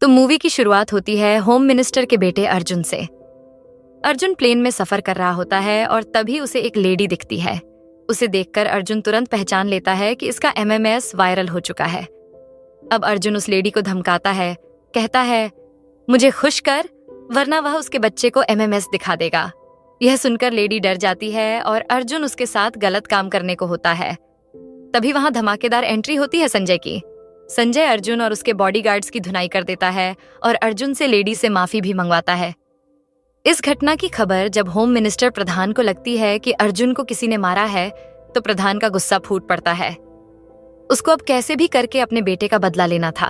तो मूवी की शुरुआत होती है होम मिनिस्टर के बेटे अर्जुन से। अर्जुन प्लेन में सफर कर रहा होता है और तभी उसे एक लेडी दिखती है। उसे देखकर अर्जुन तुरंत पहचान लेता है कि इसका एमएमएस वायरल हो चुका है। अब अर्जुन उस लेडी को धमकाता है, कहता है मुझे खुश कर वरना वह उसके बच्चे को एमएमएस दिखा देगा। यह सुनकर लेडी डर जाती है और अर्जुन उसके साथ गलत काम करने को होता है। तभी वहां धमाकेदार एंट्री होती है संजय की। संजय अर्जुन और उसके बॉडीगार्ड्स की धुनाई कर देता है और अर्जुन से लेडी से माफी भी मंगवाता है। इस घटना की खबर जब होम मिनिस्टर प्रधान को लगती है कि अर्जुन को किसी ने मारा है तो प्रधान का गुस्सा फूट पड़ता है। उसको अब कैसे भी करके अपने बेटे का बदला लेना था।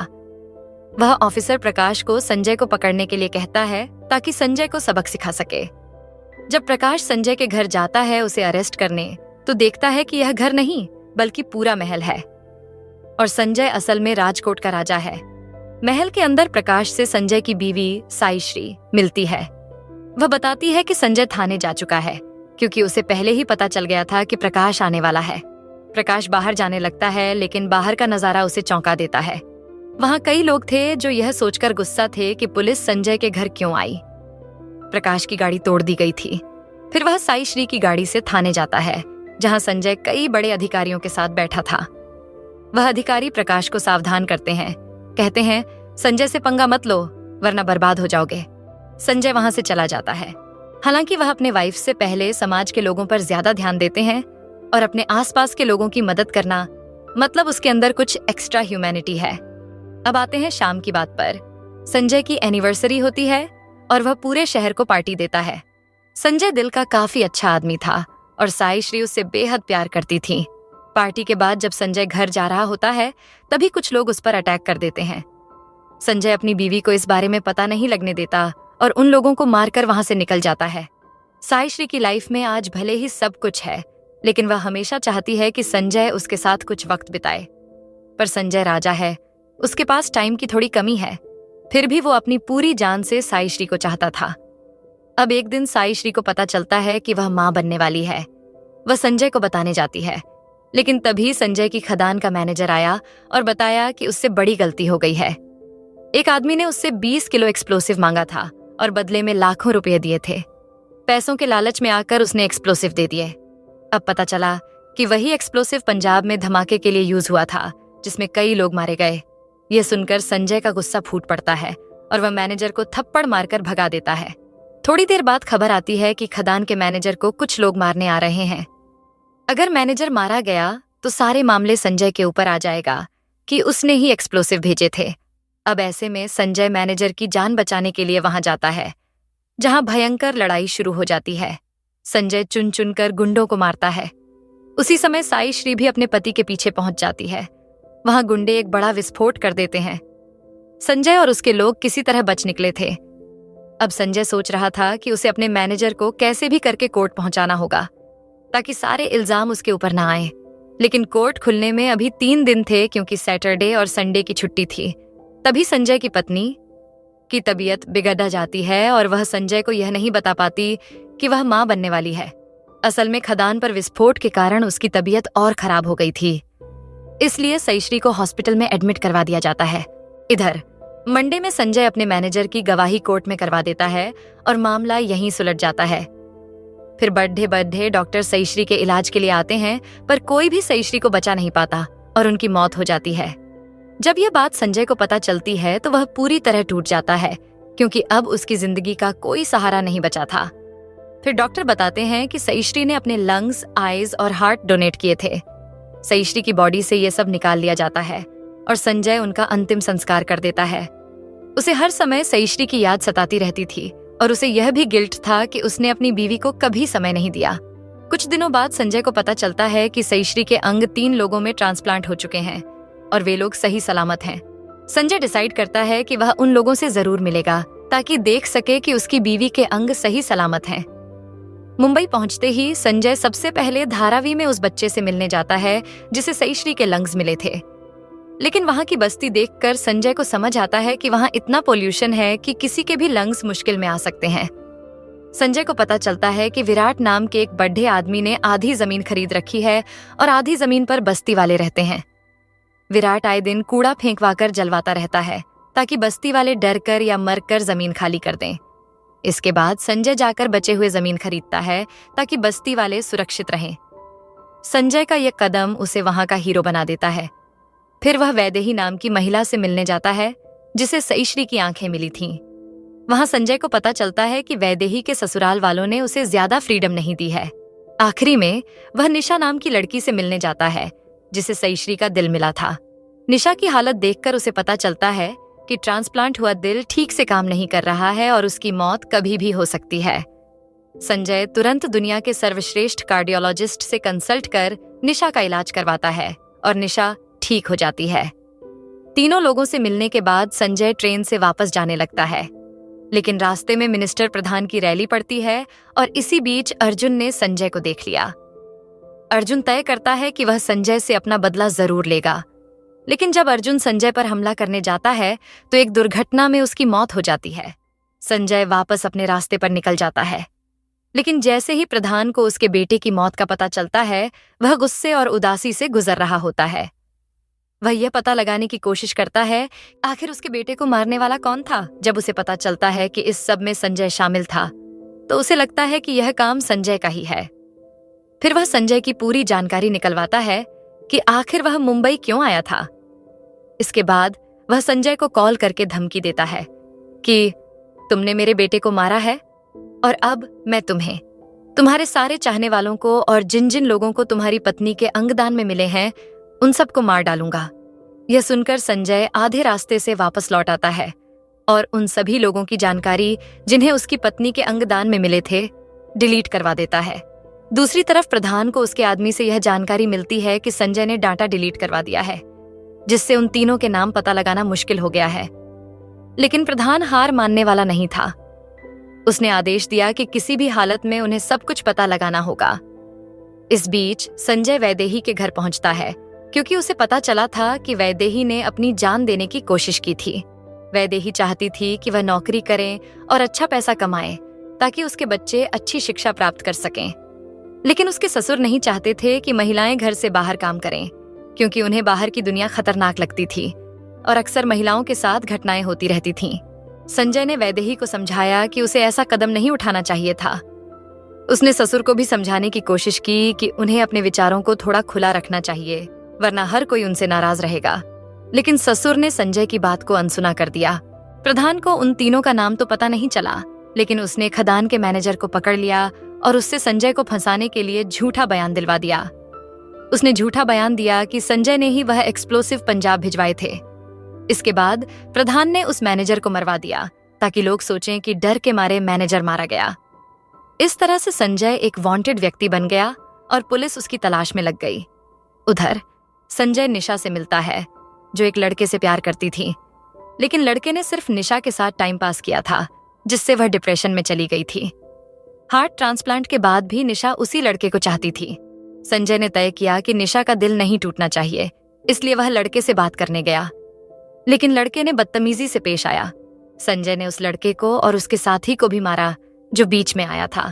वह ऑफिसर प्रकाश को संजय को पकड़ने के लिए कहता है ताकि संजय को सबक सिखा सके। जब प्रकाश संजय के घर जाता है उसे अरेस्ट करने, तो देखता है कि यह घर नहीं बल्कि पूरा महल है और संजय असल में राजकोट का राजा है। महल के अंदर प्रकाश से संजय की बीवी साईश्री मिलती है। वह बताती है कि संजय थाने जा चुका है क्योंकि उसे पहले ही पता चल गया था कि प्रकाश आने वाला है। प्रकाश बाहर जाने लगता है लेकिन बाहर का नजारा उसे चौंका देता है। वहां कई लोग थे जो यह सोचकर गुस्सा थे कि पुलिस संजय के घर क्यों आई। प्रकाश की गाड़ी तोड़ दी गई थी। फिर वह साईश्री की गाड़ी से थाने जाता है जहां संजय कई बड़े अधिकारियों के साथ बैठा था। वह अधिकारी प्रकाश को सावधान करते हैं, कहते हैं संजय से पंगा मत लो वरना बर्बाद हो जाओगे। संजय वहां से चला जाता है। हालांकि वह अपने वाइफ से पहले समाज के लोगों पर ज्यादा ध्यान देते हैं और अपने आसपास के लोगों की मदद करना मतलब उसके अंदर कुछ एक्स्ट्रा ह्यूमैनिटी है। अब आते हैं शाम की बात पर। संजय की एनिवर्सरी होती है और वह पूरे शहर को पार्टी देता है। संजय दिल का काफी अच्छा आदमी था और साईश्री उससे बेहद प्यार करती थी। पार्टी के बाद जब संजय घर जा रहा होता है तभी कुछ लोग उस पर अटैक कर देते हैं। संजय अपनी बीवी को इस बारे में पता नहीं लगने देता और उन लोगों को मारकर वहां से निकल जाता है। साईश्री की लाइफ में आज भले ही सब कुछ है लेकिन वह हमेशा चाहती है कि संजय उसके साथ कुछ वक्त बिताए। पर संजय राजा है, उसके पास टाइम की थोड़ी कमी है। फिर भी वो अपनी पूरी जान से साईश्री को चाहता था। अब एक दिन साईश्री को पता चलता है कि वह मां बनने वाली है। वह संजय को बताने जाती है लेकिन तभी संजय की खदान का मैनेजर आया और बताया कि उससे बड़ी गलती हो गई है। एक आदमी ने उससे 20 किलो एक्सप्लोसिव मांगा था और बदले में लाखों रुपए दिए थे। पैसों के लालच में आकर उसने एक्सप्लोसिव दे दिए। अब पता चला कि वही एक्सप्लोसिव पंजाब में धमाके के लिए यूज हुआ था जिसमें कई लोग मारे गए। यह सुनकर संजय का गुस्सा फूट पड़ता है और वह मैनेजर को थप्पड़ मारकर भगा देता है। थोड़ी देर बाद खबर आती है कि खदान के मैनेजर को कुछ लोग मारने आ रहे हैं। अगर मैनेजर मारा गया तो सारे मामले संजय के ऊपर आ जाएगा कि उसने ही एक्सप्लोसिव भेजे थे। अब ऐसे में संजय मैनेजर की जान बचाने के लिए वहां जाता है जहां भयंकर लड़ाई शुरू हो जाती है। संजय चुन चुनकर गुंडों को मारता है। उसी समय साईश्री भी अपने पति के पीछे पहुंच जाती है। वहां गुंडे एक बड़ा विस्फोट कर देते हैं। संजय और उसके लोग किसी तरह बच निकले थे। अब संजय सोच रहा था कि उसे अपने मैनेजर को कैसे भी करके कोर्ट पहुंचाना होगा ताकि सारे इल्जाम उसके ऊपर ना आए। लेकिन कोर्ट खुलने में अभी 3 दिन थे क्योंकि सैटरडे और संडे की छुट्टी थी। तभी संजय की पत्नी की तबीयत बिगड़ जाती है और वह संजय को यह नहीं बता पाती कि वह मां बनने वाली है। असल में खदान पर विस्फोट के कारण उसकी तबीयत और खराब हो गई थी, इसलिए साईश्री को हॉस्पिटल में एडमिट करवा दिया जाता है। इधर मंडे में संजय अपने मैनेजर की गवाही कोर्ट में करवा देता है और मामला यहीं सुलझ जाता है। फिर बड्ढे डॉक्टर साईश्री के इलाज के लिए आते हैं पर कोई भी साईश्री को बचा नहीं पाता और उनकी मौत हो जाती है। जब यह बात संजय को पता चलती है तो वह पूरी तरह टूट जाता है क्योंकि अब उसकी जिंदगी का कोई सहारा नहीं बचा था। फिर डॉक्टर बताते हैं कि साईश्री ने अपने लंग्स, आईज और हार्ट डोनेट किए थे। साईश्री की बॉडी से यह सब निकाल लिया जाता है और संजय उनका अंतिम संस्कार कर देता है। उसे हर समय साईश्री की याद सताती रहती थी और उसे यह भी गिल्ट था कि उसने अपनी बीवी को कभी समय नहीं दिया। कुछ दिनों बाद संजय को पता चलता है कि साईश्री के अंग 3 लोगों में ट्रांसप्लांट हो चुके हैं और वे लोग सही सलामत हैं। संजय डिसाइड करता है कि वह उन लोगों से जरूर मिलेगा ताकि देख सके कि उसकी बीवी के अंग सही सलामत हैं। मुंबई पहुंचते ही संजय सबसे पहले धारावी में उस बच्चे से मिलने जाता है जिसे साईश्री के लंग्स मिले थे। लेकिन वहां की बस्ती देखकर संजय को समझ आता है कि वहां इतना पोल्यूशन है कि किसी के भी लंग्स मुश्किल में आ सकते हैं। संजय को पता चलता है कि विराट नाम के एक बड्ढे आदमी ने आधी जमीन खरीद रखी है और आधी जमीन पर बस्ती वाले रहते हैं। विराट आए दिन कूड़ा फेंकवाकर जलवाता रहता है ताकि बस्ती वाले डर कर या मर कर जमीन खाली कर दें। इसके बाद संजय जाकर बचे हुए जमीन खरीदता है ताकि बस्ती वाले सुरक्षित रहें। संजय का यह कदम उसे वहां का हीरो बना देता है। फिर वह वैदेही नाम की महिला से मिलने जाता है जिसे सईश्री की आंखें मिली थीं। वहां संजय को पता चलता है कि वैदेही के ससुराल वालों ने उसे ज्यादा फ्रीडम नहीं दी है। आखिरी में वह निशा नाम की लड़की से मिलने जाता है जिसे सईश्री का दिल मिला था। निशा की हालत देखकर उसे पता चलता है कि ट्रांसप्लांट हुआ दिल ठीक से काम नहीं कर रहा है और उसकी मौत कभी भी हो सकती है। संजय तुरंत दुनिया के सर्वश्रेष्ठ कार्डियोलॉजिस्ट से कंसल्ट कर निशा का इलाज करवाता है और निशा ठीक हो जाती है। तीनों लोगों से मिलने के बाद संजय ट्रेन से वापस जाने लगता है, लेकिन रास्ते में मिनिस्टर प्रधान की रैली पड़ती है और इसी बीच अर्जुन ने संजय को देख लिया। अर्जुन तय करता है कि वह संजय से अपना बदला जरूर लेगा, लेकिन जब अर्जुन संजय पर हमला करने जाता है तो एक दुर्घटना में उसकी मौत हो जाती है। संजय वापस अपने रास्ते पर निकल जाता है, लेकिन जैसे ही प्रधान को उसके बेटे की मौत का पता चलता है, वह गुस्से और उदासी से गुजर रहा होता है। वह यह पता लगाने की कोशिश करता है आखिर उसके बेटे को मारने वाला कौन था। जब उसे पता चलता है कि इस सब में संजय शामिल था, तो उसे लगता है कि यह काम संजय का ही है। फिर वह संजय की पूरी जानकारी निकलवाता है कि आखिर वह मुंबई क्यों आया था। इसके बाद वह संजय को कॉल करके धमकी देता है कि तुमने मेरे बेटे को मारा है और अब मैं तुम्हें, तुम्हारे सारे चाहने वालों को और जिन जिन लोगों को तुम्हारी पत्नी के अंगदान में मिले हैं उन सबको मार डालूंगा। यह सुनकर संजय आधे रास्ते से वापस लौट आता है और उन सभी लोगों की जानकारी जिन्हें उसकी पत्नी के अंगदान में मिले थे डिलीट करवा देता है। दूसरी तरफ प्रधान को उसके आदमी से यह जानकारी मिलती है कि संजय ने डाटा डिलीट करवा दिया है, जिससे उन तीनों के नाम पता लगाना मुश्किल हो गया है। लेकिन प्रधान हार मानने वाला नहीं था। उसने आदेश दिया कि किसी भी हालत में उन्हें सब कुछ पता लगाना होगा। इस बीच संजय वैदेही के घर पहुंचता है, क्योंकि उसे पता चला था कि वैदेही ने अपनी जान देने की कोशिश की थी। वैदेही चाहती थी कि वह नौकरी करें और अच्छा पैसा कमाए ताकि उसके बच्चे अच्छी शिक्षा प्राप्त कर सकें। लेकिन उसके ससुर नहीं चाहते थे कि महिलाएं घर से बाहर काम करें, क्योंकि उन्हें बाहर की दुनिया खतरनाक लगती थी और अक्सर महिलाओं के साथ घटनाएं होती रहती थीं। संजय ने वैदेही को समझाया कि उसे ऐसा कदम नहीं उठाना चाहिए था। उसने ससुर को भी समझाने की कोशिश की कि उन्हें अपने विचारों को थोड़ा खुला रखना चाहिए, वरना हर कोई उनसे नाराज रहेगा। लेकिन ससुर ने संजय की बात को अनसुना कर दिया। प्रधान को उन तीनों का नाम तो पता नहीं चला, लेकिन उसने खदान के मैनेजर को पकड़ लिया और उससे संजय को फंसाने के लिए झूठा बयान दिलवा दिया। उसने झूठा बयान दिया कि संजय ने ही वह एक्सप्लोसिव पंजाब भिजवाए थे। इसके बाद प्रधान ने उस मैनेजर को मरवा दिया ताकि लोग सोचें कि डर के मारे मैनेजर मारा गया। इस तरह से संजय एक वांटेड व्यक्ति बन गया और पुलिस उसकी तलाश में लग गई। उधर संजय निशा से मिलता है, जो एक लड़के से प्यार करती थी, लेकिन लड़के ने सिर्फ निशा के साथ टाइम पास किया था, जिससे वह डिप्रेशन में चली गई थी। हार्ट ट्रांसप्लांट के बाद भी निशा उसी लड़के को चाहती थी। संजय ने तय किया कि निशा का दिल नहीं टूटना चाहिए, इसलिए वह लड़के से बात करने गया, लेकिन लड़के ने बदतमीजी से पेश आया। संजय ने उस लड़के को और उसके साथी को भी मारा जो बीच में आया था।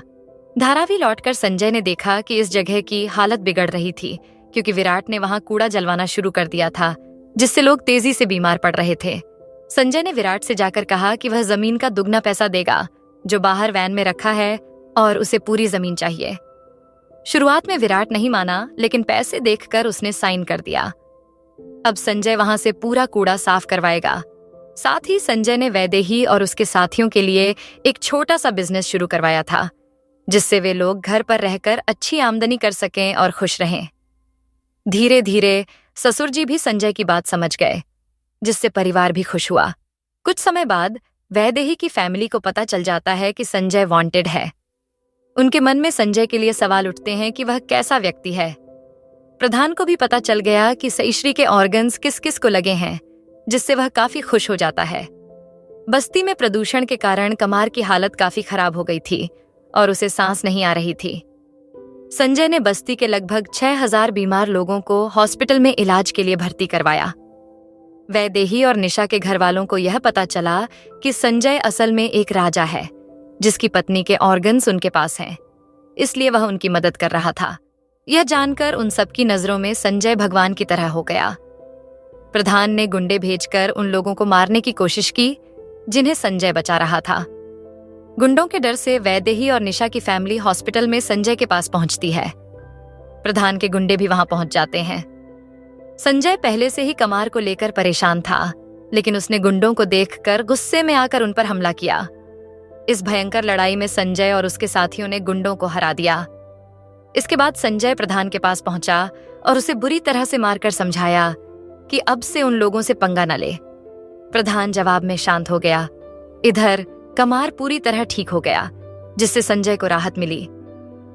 धारावी लौटकर संजय ने देखा कि इस जगह की हालत बिगड़ रही थी, क्योंकि विराट ने वहां कूड़ा जलवाना शुरू कर दिया था, जिससे लोग तेजी से बीमार पड़ रहे थे। संजय ने विराट से जाकर कहा कि वह जमीन का दुगना पैसा देगा जो बाहर वैन में रखा है, और उसे पूरी जमीन चाहिए। शुरुआत में विराट नहीं माना, लेकिन पैसे देखकर उसने साइन कर दिया। अब संजय वहां से पूरा कूड़ा साफ करवाएगा। साथ ही संजय ने वैदेही और उसके साथियों के लिए एक छोटा सा बिजनेस शुरू करवाया था, जिससे वे लोग घर पर रहकर अच्छी आमदनी कर सकें और खुश रहें। धीरे धीरे ससुर जी भी संजय की बात समझ गए, जिससे परिवार भी खुश हुआ। कुछ समय बाद वैदेही की फैमिली को पता चल जाता है कि संजय वांटेड है। उनके मन में संजय के लिए सवाल उठते हैं कि वह कैसा व्यक्ति है। प्रधान को भी पता चल गया कि सईश्री के ऑर्गन्स किस किस को लगे हैं, जिससे वह काफी खुश हो जाता है। बस्ती में प्रदूषण के कारण कमार की हालत काफी खराब हो गई थी और उसे सांस नहीं आ रही थी। संजय ने बस्ती के लगभग 6000 बीमार लोगों को हॉस्पिटल में इलाज के लिए भर्ती करवाया। वैदेही और निशा के घर वालों को यह पता चला कि संजय असल में एक राजा है, जिसकी पत्नी के ऑर्गन्स उनके पास हैं, इसलिए वह उनकी मदद कर रहा था। यह जानकर उन सबकी नजरों में संजय भगवान की तरह हो गया। प्रधान ने गुंडे भेजकर उन लोगों को मारने की कोशिश की जिन्हें संजय बचा रहा था। गुंडों के डर से वैदेही और निशा की फैमिली हॉस्पिटल में संजय के पास पहुंचती है। प्रधान के गुंडे भी वहां पहुंच जाते हैं। संजय पहले से ही कमार को लेकर परेशान था, लेकिन उसने गुंडों को देखकर गुस्से में आकर उन पर हमला किया। इस भयंकर लड़ाई में संजय और उसके साथियों ने गुंडों को हरा दिया। इसके बाद संजय प्रधान के पास पहुंचा और उसे बुरी तरह से मारकर समझाया कि अब से उन लोगों से पंगा न ले। प्रधान जवाब में शांत हो गया। इधर कमार पूरी तरह ठीक हो गया, जिससे संजय को राहत मिली।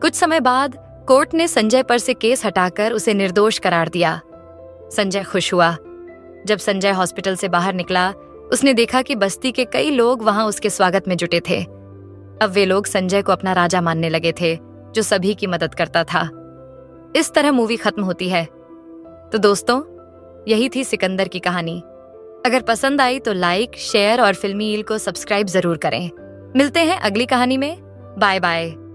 कुछ समय बाद कोर्ट ने संजय पर से केस हटाकर उसे निर्दोष करार दिया। संजय खुश हुआ। जब संजय हॉस्पिटल से बाहर निकला, उसने देखा कि बस्ती के कई लोग वहां उसके स्वागत में जुटे थे। अब वे लोग संजय को अपना राजा मानने लगे थे, जो सभी की मदद करता था। इस तरह मूवी खत्म होती है। तो दोस्तों, यही थी सिकंदर की कहानी। अगर पसंद आई तो लाइक, शेयर और फिल्मी ईल को सब्सक्राइब जरूर करें। मिलते हैं अगली कहानी में। Bye bye.